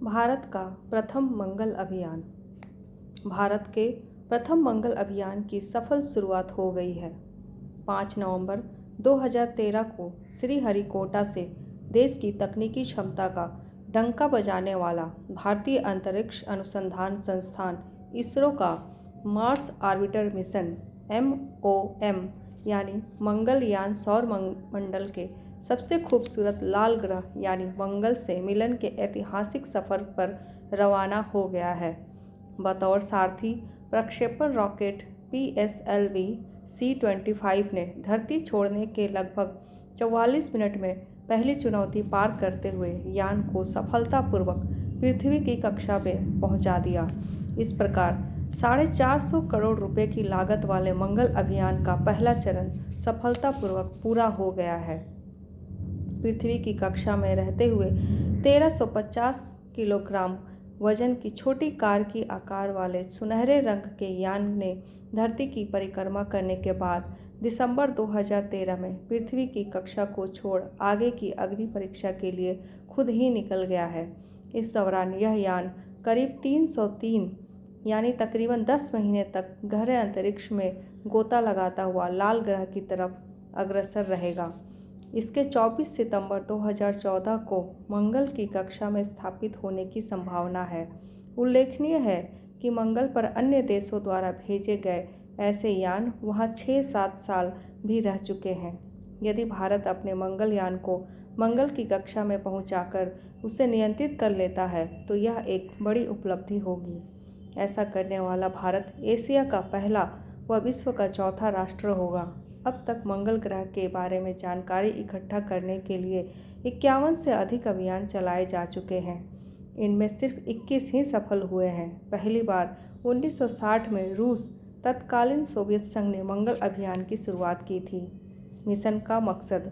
भारत का प्रथम मंगल अभियान। भारत के प्रथम मंगल अभियान की सफल शुरुआत हो गई है। 5 नवंबर 2013 को श्रीहरिकोटा से देश की तकनीकी क्षमता का डंका बजाने वाला भारतीय अंतरिक्ष अनुसंधान संस्थान इसरो का मार्स ऑर्बिटर मिशन MOM यानी मंगलयान सौर मंडल के सबसे खूबसूरत लाल ग्रह यानी मंगल से मिलन के ऐतिहासिक सफर पर रवाना हो गया है। बतौर सारथी प्रक्षेपण रॉकेट PSLV C-25 ने धरती छोड़ने के लगभग 44 मिनट में पहली चुनौती पार करते हुए यान को सफलतापूर्वक पृथ्वी की कक्षा में पहुंचा दिया। इस प्रकार 450 करोड़ रुपए की लागत वाले मंगल अभियान का पहला चरण सफलतापूर्वक पूरा हो गया है। पृथ्वी की कक्षा में रहते हुए 1350 किलोग्राम वजन की छोटी कार की आकार वाले सुनहरे रंग के यान ने धरती की परिक्रमा करने के बाद दिसंबर 2013 में पृथ्वी की कक्षा को छोड़ आगे की अग्नि परीक्षा के लिए खुद ही निकल गया है। इस दौरान यह यान करीब 303 यानी तकरीबन 10 महीने तक गहरे अंतरिक्ष में गोता लगाता हुआ लाल ग्रह की तरफ अग्रसर रहेगा। इसके 24 सितंबर 2014 को मंगल की कक्षा में स्थापित होने की संभावना है। उल्लेखनीय है कि मंगल पर अन्य देशों द्वारा भेजे गए ऐसे यान वहां 6-7 साल भी रह चुके हैं। यदि भारत अपने मंगलयान को मंगल की कक्षा में पहुंचाकर उसे नियंत्रित कर लेता है तो यह एक बड़ी उपलब्धि होगी। ऐसा करने वाला भारत एशिया का पहला व विश्व का चौथा राष्ट्र होगा। अब तक मंगल ग्रह के बारे में जानकारी इकट्ठा करने के लिए 51 से अधिक अभियान चलाए जा चुके हैं। इनमें सिर्फ 21 ही सफल हुए हैं। पहली बार 1960 में रूस तत्कालीन सोवियत संघ ने मंगल अभियान की शुरुआत की थी। मिशन का मकसद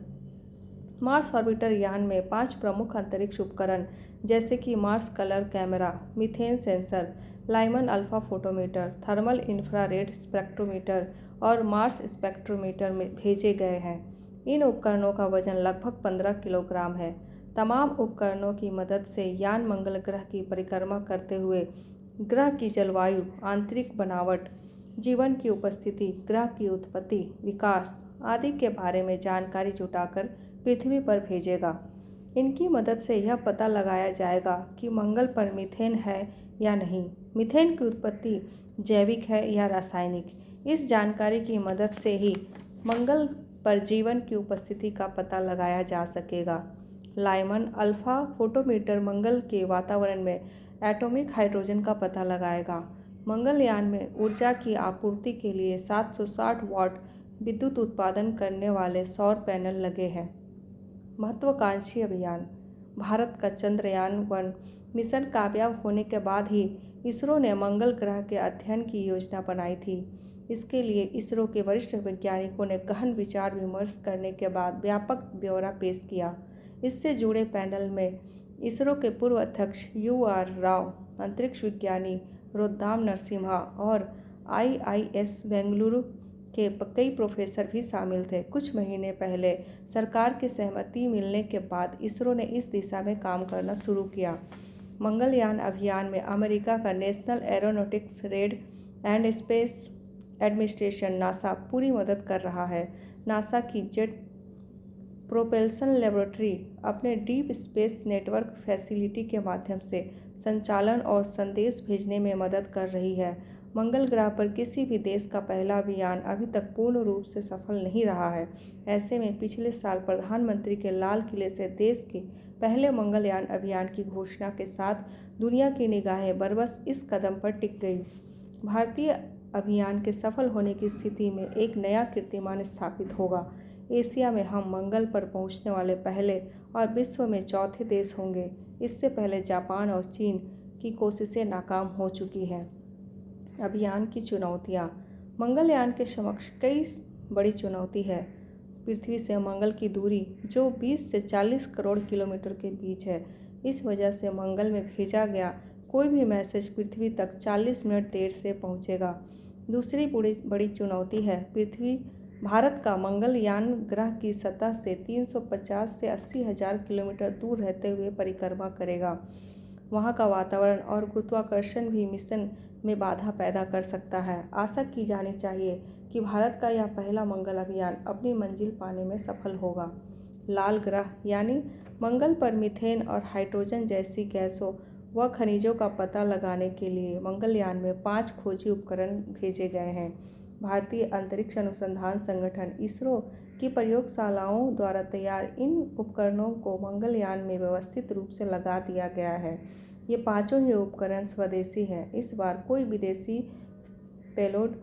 मार्स ऑर्बिटर यान में 5 प्रमुख अंतरिक्ष उपकरण जैसे कि Mars colour camera, methane sensor, Lyman alpha photometer, thermal infrared spectrometer और मार्स स्पेक्ट्रोमीटर में भेजे गए हैं। इन उपकरणों का वजन लगभग 15 किलोग्राम है। तमाम उपकरणों की मदद से यान मंगल ग्रह की परिक्रमा करते हुए ग्रह की जलवायु, आंतरिक बनावट, जीवन की उपस्थिति, ग्रह की उत्पत्ति, विकास आदि के बारे में जानकारी जुटाकर पृथ्वी पर भेजेगा। इनकी मदद से यह पता लगाया जाएगा कि मंगल पर मीथेन है या नहीं, मीथेन की उत्पत्ति जैविक है या रासायनिक। इस जानकारी की मदद से ही मंगल पर जीवन की उपस्थिति का पता लगाया जा सकेगा। लाइमन अल्फा फोटोमीटर मंगल के वातावरण में एटॉमिक हाइड्रोजन का पता लगाएगा। मंगलयान में ऊर्जा की आपूर्ति के लिए 760 वाट विद्युत उत्पादन करने वाले सौर पैनल लगे हैं। महत्वाकांक्षी अभियान भारत का चंद्रयान-1 मिशन कामयाब होने के बाद ही इसरो ने मंगल ग्रह के अध्ययन की योजना बनाई थी। इसके लिए इसरो के वरिष्ठ वैज्ञानिकों ने गहन विचार विमर्श करने के बाद व्यापक ब्यौरा पेश किया। इससे जुड़े पैनल में इसरो के पूर्व अध्यक्ष UR राव, अंतरिक्ष विज्ञानी रुद्दाम नरसिम्हा और IIS बेंगलुरु के कई प्रोफेसर भी शामिल थे। कुछ महीने पहले सरकार की सहमति मिलने के बाद इसरो ने इस दिशा में काम करना शुरू किया। मंगलयान अभियान में अमेरिका का national aeronautics red and space administration NASA पूरी मदद कर रहा है। नासा की जेट प्रोपेल्सन लेबोरेटरी अपने डीप स्पेस नेटवर्क फैसिलिटी के माध्यम से संचालन और संदेश भेजने में मदद कर रही है। मंगल ग्रह पर किसी भी देश का पहला अभियान अभी तक पूर्ण रूप से सफल नहीं रहा है। ऐसे में पिछले साल प्रधानमंत्री के लाल किले से देश के पहले मंगलयान अभियान की घोषणा के साथ दुनिया की निगाहें बरबस इस कदम पर टिक गई। भारतीय अभियान के सफल होने की स्थिति में एक नया कीर्तिमान स्थापित होगा। एशिया में हम मंगल पर पहुंचने वाले पहले और विश्व में चौथे देश होंगे। इससे पहले जापान और चीन की कोशिशें नाकाम हो चुकी हैं। अभियान की चुनौतियां मंगलयान के समक्ष कई बड़ी चुनौती है। पृथ्वी से मंगल की दूरी जो 20 से 40 करोड़ किलोमीटर के बीच है। इस वजह से मंगल में भेजा गया कोई भी मैसेज पृथ्वी तक 40 मिनट देर से पहुंचेगा। दूसरी बड़ी चुनौती है भारत का मंगलयान ग्रह की सतह से 350 से 80 हज़ार किलोमीटर दूर रहते हुए परिक्रमा करेगा। वहाँ का वातावरण और गुरुत्वाकर्षण भी मिशन में बाधा पैदा कर सकता है। आशा की जानी चाहिए कि भारत का यह पहला मंगल अभियान अपनी मंजिल पाने में सफल होगा। लाल ग्रह यानी मंगल पर मीथेन और हाइड्रोजन जैसी गैसों व खनिजों का पता लगाने के लिए मंगलयान में 5 खोजी उपकरण भेजे गए हैं। भारतीय अंतरिक्ष अनुसंधान संगठन इसरो की प्रयोगशालाओं द्वारा तैयार इन उपकरणों को मंगलयान में व्यवस्थित रूप से लगा दिया गया है। ये पांचों ही उपकरण स्वदेशी हैं। इस बार कोई विदेशी पेलोड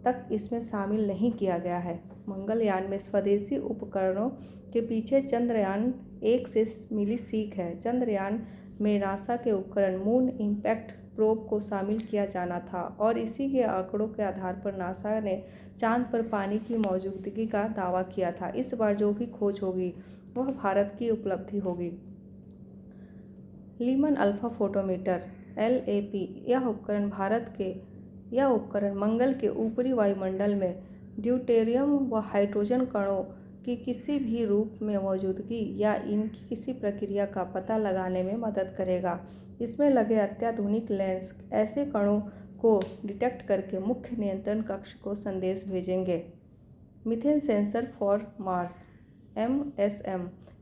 तक इसमें शामिल नहीं किया गया है। मंगलयान में स्वदेशी उपकरणों के पीछे चंद्रयान 1 से मिली सीख है। चंद्रयान में नासा के उपकरण मून इम्पैक्ट प्रोब को शामिल किया जाना था और इसी के आंकड़ों के आधार पर नासा ने चांद पर पानी की मौजूदगी का दावा किया था। इस बार जो भी खोज होगी वह भारत की उपलब्धि होगी। लीमन अल्फा फोटोमीटर LAP यह उपकरण मंगल के ऊपरी वायुमंडल में ड्यूटेरियम व हाइड्रोजन कणों की किसी भी रूप में मौजूदगी या इनकी किसी प्रक्रिया का पता लगाने में मदद करेगा। इसमें लगे अत्याधुनिक लेंस ऐसे कणों को डिटेक्ट करके मुख्य नियंत्रण कक्ष को संदेश भेजेंगे। Methane sensor for Mars MSM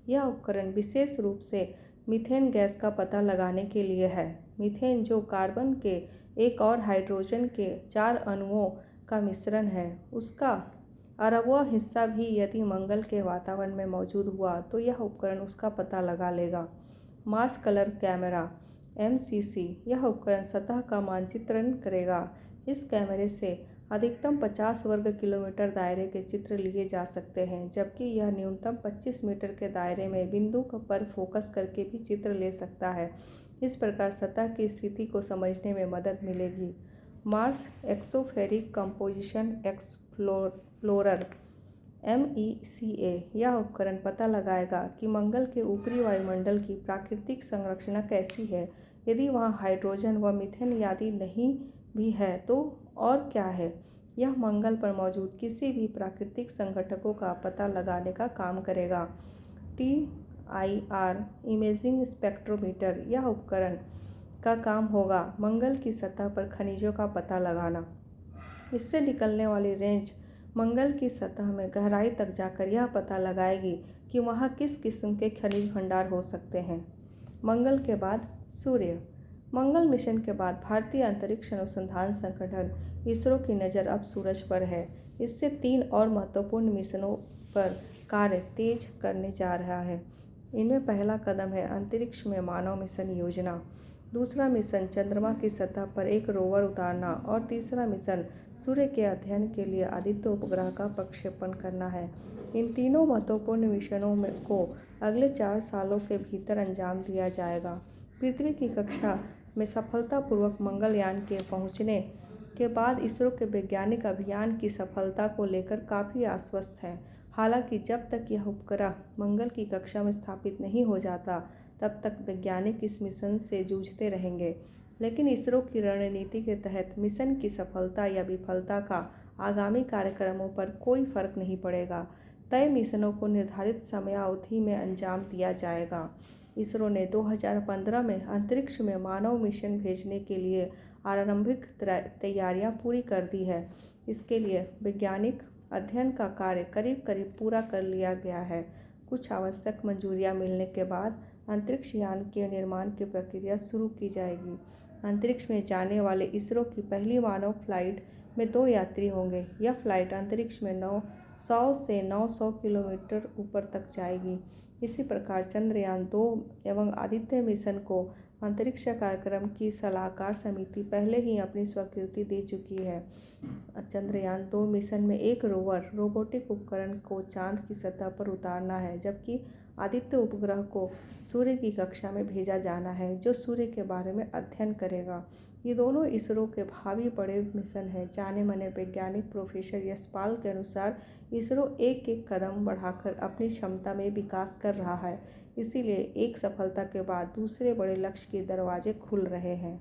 यह उपकरण विशेष रूप से मीथेन गैस का पता लगाने के लिए है। मीथेन जो कार्बन के एक और हाइड्रोजन के 4 अणुओं का मिश्रण है, उसका अरबवां हिस्सा भी यदि मंगल के वातावरण में मौजूद हुआ तो यह उपकरण उसका पता लगा लेगा। मार्स कलर कैमरा MCC यह उपकरण सतह का मानचित्रण करेगा। इस कैमरे से अधिकतम 50 वर्ग किलोमीटर दायरे के चित्र लिए जा सकते हैं, जबकि यह न्यूनतम 25 मीटर के दायरे में बिंदु पर फोकस करके भी चित्र ले सकता है। इस प्रकार सतह की स्थिति को समझने में मदद मिलेगी। मार्स एक्सोस्फेरिक कंपोजिशन एक्सप्लोरर MECA यह उपकरण पता लगाएगा कि मंगल के ऊपरी वायुमंडल की प्राकृतिक संरचना कैसी है। यदि वहाँ हाइड्रोजन व मीथेन आदि नहीं भी है तो और क्या है। यह मंगल पर मौजूद किसी भी प्राकृतिक संघटकों का पता लगाने का काम करेगा। TIR इमेजिंग स्पेक्ट्रोमीटर यह उपकरण का काम होगा मंगल की सतह पर खनिजों का पता लगाना। इससे निकलने वाली रेंज मंगल की सतह में गहराई तक जाकर यह पता लगाएगी कि वहाँ किस किस्म के खनिज भंडार हो सकते हैं। मंगल के बाद सूर्य। मंगल मिशन के बाद भारतीय अंतरिक्ष अनुसंधान संगठन इसरो की नज़र अब सूरज पर है। इससे 3 और महत्वपूर्ण मिशनों पर कार्य तेज करने जा रहा है। इनमें पहला कदम है अंतरिक्ष में मानव मिशन योजना, दूसरा मिशन चंद्रमा की सतह पर एक रोवर उतारना और तीसरा मिशन सूर्य के अध्ययन के लिए आदित्य उपग्रह का प्रक्षेपण करना है। इन तीनों महत्वपूर्ण मिशनों को अगले 4 सालों के भीतर अंजाम दिया जाएगा। पृथ्वी की कक्षा में सफलतापूर्वक मंगलयान के पहुंचने के बाद इसरो के वैज्ञानिक अभियान की सफलता को लेकर काफ़ी आश्वस्त हैं। हालांकि जब तक यह उपग्रह मंगल की कक्षा में स्थापित नहीं हो जाता तब तक वैज्ञानिक इस मिशन से जूझते रहेंगे। लेकिन इसरो की रणनीति के तहत मिशन की सफलता या विफलता का आगामी कार्यक्रमों पर कोई फर्क नहीं पड़ेगा। तय मिशनों को निर्धारित समयावधि में अंजाम दिया जाएगा। इसरो ने 2015 में अंतरिक्ष में मानव मिशन भेजने के लिए आरंभिक तैयारियां पूरी कर दी है। इसके लिए वैज्ञानिक अध्ययन का कार्य करीब करीब पूरा कर लिया गया है। कुछ आवश्यक मंजूरियां मिलने के बाद अंतरिक्ष यान के निर्माण की प्रक्रिया शुरू की जाएगी। अंतरिक्ष में जाने वाले इसरो की पहली मानव फ्लाइट में 2 यात्री होंगे। यह फ्लाइट अंतरिक्ष में 100 से 900 किलोमीटर ऊपर तक जाएगी। इसी प्रकार चंद्रयान 2 एवं आदित्य मिशन को अंतरिक्ष कार्यक्रम की सलाहकार समिति पहले ही अपनी स्वीकृति दे चुकी है। चंद्रयान 2 मिशन में एक रोवर रोबोटिक उपकरण को चांद की सतह पर उतारना है, जबकि आदित्य उपग्रह को सूर्य की कक्षा में भेजा जाना है, जो सूर्य के बारे में अध्ययन करेगा। ये दोनों इसरो के भावी बड़े मिशन हैं। जाने माने वैज्ञानिक प्रोफेसर यशपाल के अनुसार इसरो एक एक कदम बढ़ाकर अपनी क्षमता में विकास कर रहा है, इसीलिए एक सफलता के बाद दूसरे बड़े लक्ष्य के दरवाजे खुल रहे हैं।